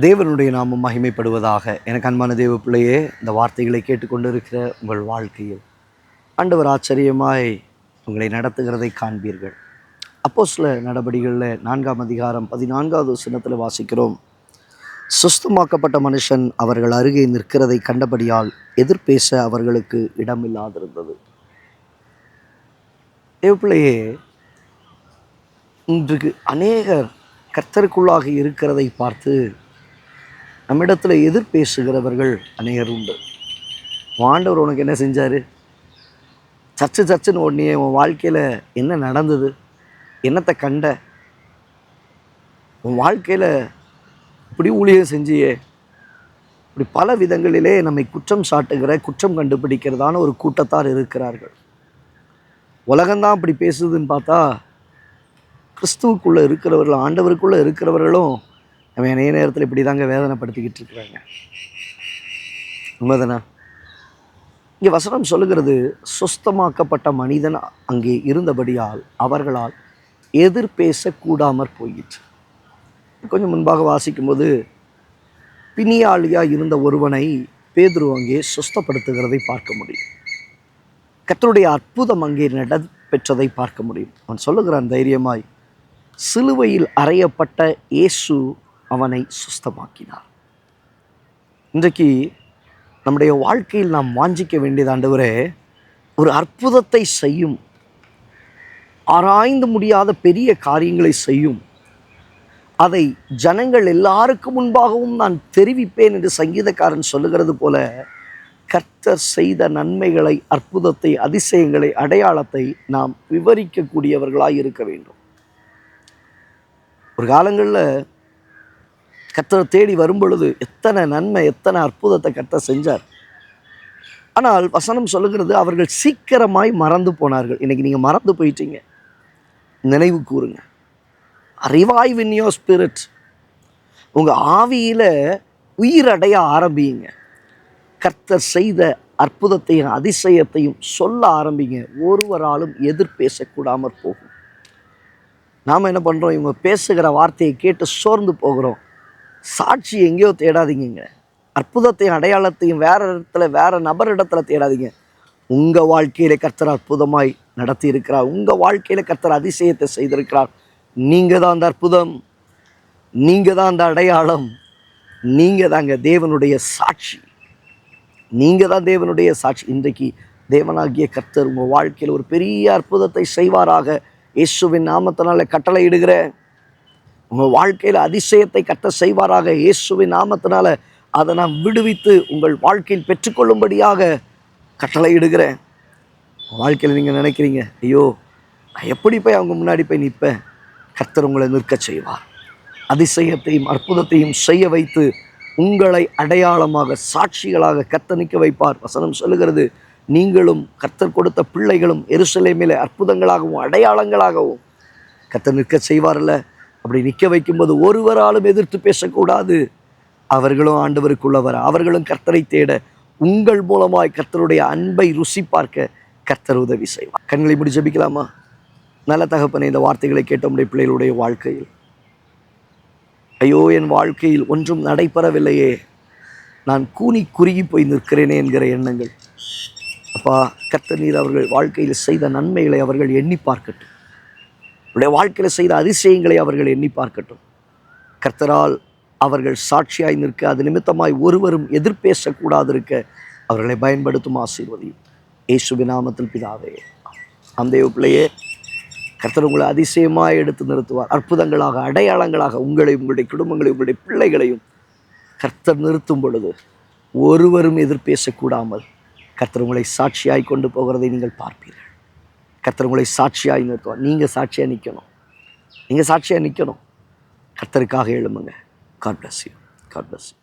தேவனுடைய நாமம் மகிமைப்படுவதாக. எனக்கு அன்பான தேவ பிள்ளையே, இந்த வார்த்தைகளை கேட்டுக்கொண்டு இருக்கிற உங்கள் வாழ்க்கையில் ஆண்டவர் ஆச்சரியமாய் உங்களை நடத்துகிறதை காண்பீர்கள். அப்போஸ்தலர் நடபடிகளில் 4ஆம் அதிகாரம் 14வது வசனத்தில் வாசிக்கிறோம். சுஸ்தமாக்கப்பட்ட மனுஷன் அவர்கள் அருகே நிற்கிறதை கண்டபடியால் எதிர்பேச அவர்களுக்கு இடமில்லாதிருந்தது. தேவ பிள்ளையே, இன்றைக்கு அநேகர் கர்த்தருக்குள்ளாக இருக்கிறதை பார்த்து நம்மிடத்தில் எதிர்பேசுகிறவர்கள் அநேகர் உண்டு. ஆண்டவர் உனக்கு என்ன செஞ்சார்? சச்சுன்னு உடனே உன் வாழ்க்கையில் என்ன நடந்தது? என்னத்தை கண்ட? உன் வாழ்க்கையில் இப்படி ஊழியம் செஞ்சியே? இப்படி பல விதங்களிலே நம்மை குற்றம் சாட்டுகிற, குற்றம் கண்டுபிடிக்கிறதான ஒரு கூட்டத்தார் இருக்கிறார்கள். உலகம்தான் அப்படி பேசுதுன்னு பார்த்தா, கிறிஸ்துவுக்குள்ளே இருக்கிறவர்கள், ஆண்டவருக்குள்ளே இருக்கிறவர்களும் நம்ம அநேக நேரத்தில் இப்படி தாங்க வேதனைப்படுத்திக்கிட்டு இருக்கிறாங்க. உண்மைதானே? இங்கே வசனம் சொல்லுகிறது, சுஸ்தமாக்கப்பட்ட மனிதன் அங்கே இருந்தபடியால் அவர்களால் எதிர்பேசக்கூடாமற் போயிற்று. கொஞ்சம் முன்பாக வாசிக்கும்போது பிணியாளியாக இருந்த ஒருவனை பேதுரு அங்கே சுஸ்தப்படுத்துகிறதை பார்க்க முடியும். கர்த்தருடைய அற்புதம் அங்கே நடைபெற்றதை பார்க்க முடியும். அவன் சொல்லுகிறான் தைரியமாய், சிலுவையில் அறையப்பட்ட இயேசு அவனை சுஸ்தமாக்கினார். இன்றைக்கு நம்முடைய வாழ்க்கையில் நாம் வாஞ்சிக்க வேண்டியது, ஆண்டவரே, ஒரு அற்புதத்தை செய்யும், ஆராய்ந்து முடியாத பெரிய காரியங்களை செய்யும், அதை ஜனங்கள் எல்லாருக்கும் முன்பாகவும் நான் தெரிவிப்பேன் என்று சங்கீதக்காரன் சொல்லுகிறது போல, கர்த்தர் செய்த நன்மைகளை, அற்புதத்தை, அதிசயங்களை, அடையாளத்தை நாம் விவரிக்கக்கூடியவர்களாய் இருக்க வேண்டும். ஒரு காலங்களில் கர்த்தரை தேடி வரும் பொழுது எத்தனை நன்மை, எத்தனை அற்புதத்தை கர்த்தர் செஞ்சார். ஆனால் வசனம் சொல்லுகிறது, அவர்கள் சீக்கிரமாய் மறந்து போனார்கள். இன்னைக்கு நீங்கள் மறந்து போயிட்டீங்க. நினைவு கூறுங்க. Revive in your spirit. உங்கள் ஆவியில் உயிரடைய ஆரம்பிங்க. கர்த்தர் செய்த அற்புதத்தையும் அதிசயத்தையும் சொல்ல ஆரம்பிங்க. ஒருவராலும் எதிர்பேசக்கூடாமற் போகும். நாம் என்ன பண்ணுறோம்? இவங்க பேசுகிற வார்த்தையை கேட்டு சோர்ந்து போகிறோம். சாட்சி எங்கேயோ தேடாதீங்க. அற்புதத்தையும் அடையாளத்தையும் வேற இடத்துல, வேற நபரிடத்துல தேடாதீங்க. உங்கள் வாழ்க்கையில கர்த்தர் அற்புதமாய் நடத்தி இருக்கிறார். உங்கள் வாழ்க்கையில கர்த்தர் அதிசயத்தை செய்திருக்கிறார். நீங்கள் தான் அந்த அற்புதம், நீங்கள் தான் அந்த அடையாளம், நீங்கள் தாங்க தேவனுடைய சாட்சி. நீங்கள் தான் தேவனுடைய சாட்சி. இன்றைக்கு தேவனாகிய கர்த்தர் உங்கள் வாழ்க்கையில் ஒரு பெரிய அற்புதத்தை செய்வாராக இயேசுவின் நாமத்தினால கட்டளை இடுகிறேன். உங்கள் வாழ்க்கையில் அதிசயத்தை கர்த்தர் செய்வாராக இயேசுவின் நாமத்தினால. அதை நான் விடுவித்து உங்கள் வாழ்க்கையில் பெற்றுக்கொள்ளும்படியாக கட்டளை இடுகிறேன். வாழ்க்கையில் நீங்கள் நினைக்கிறீங்க, ஐயோ நான் எப்படி போய் அவங்க முன்னாடி போய் நிற்பேன்? கர்த்தர் உங்களை நிற்க செய்வார். அதிசயத்தையும் அற்புதத்தையும் செய்ய வைத்து உங்களை அடையாளமாக, சாட்சிகளாக கர்த்தர் நிற்க வைப்பார். வசனம் சொல்லுகிறது, நீங்களும் கர்த்தர் கொடுத்த பிள்ளைகளும் எருசலேமிலே அற்புதங்களாகவும் அடையாளங்களாகவும் கர்த்தர் நிற்க செய்வார்ல. அப்படி நிற்க வைக்கும்போது ஒருவராலும் எதிர்த்து பேசக்கூடாது. அவர்களும் ஆண்டவருக்குள்ளவர், அவர்களும் கர்த்தரை தேட, உங்கள் மூலமாய் கர்த்தருடைய அன்பை ருசி பார்க்க கர்த்தர் உதவி செய்வார். கண்களை மூடி ஜெபிக்கலாமா? நல்ல தகப்பனே, இந்த வார்த்தைகளை கேட்ட உடைய பிள்ளைகளுடைய வாழ்க்கையில், ஐயோ என் வாழ்க்கையில் ஒன்றும் நடைபெறவில்லையே, நான் கூனி குறுகி போய் நிற்கிறேனே என்கிற எண்ணங்கள், அப்பா கர்த்தர் நீர் அவர்கள் வாழ்க்கையில் செய்த நன்மைகளை அவர்கள் எண்ணி பார்க்கட்டும். அவருடைய வாழ்க்கையில் செய்த அதிசயங்களை அவர்கள் எண்ணி பார்க்கட்டும். கர்த்தரால் அவர்கள் சாட்சியாய் நிற்க, அது நிமித்தமாய் ஒருவரும் எதிர்பேசக்கூடாது இருக்க அவர்களை பயன்படுத்தும் ஆசீர்வதியும் இயேசுவின் நாமத்தில் பிதாவே. அந்த பிள்ளையே, கர்த்தர் உங்களை அதிசயமாய் எடுத்து நிறுத்துவார். அற்புதங்களாக, அடையாளங்களாக உங்களையும், உங்களுடைய குடும்பங்களையும், உங்களுடைய பிள்ளைகளையும் கர்த்தர் நிறுத்தும் பொழுது ஒருவரும் எதிர்பேசக்கூடாமல் கர்த்தர் உங்களை சாட்சியாய் கொண்டு போகிறதை நீங்கள் பார்ப்பீர்கள். கர்த்தர் உங்களை சாட்சியாய் நிறுத்துவார். நீங்கள் சாட்சியாக நிற்கணும். நீங்கள் சாட்சியாக நிற்கணும். கர்த்தருக்காக எழும்புங்க. God bless you. God bless you.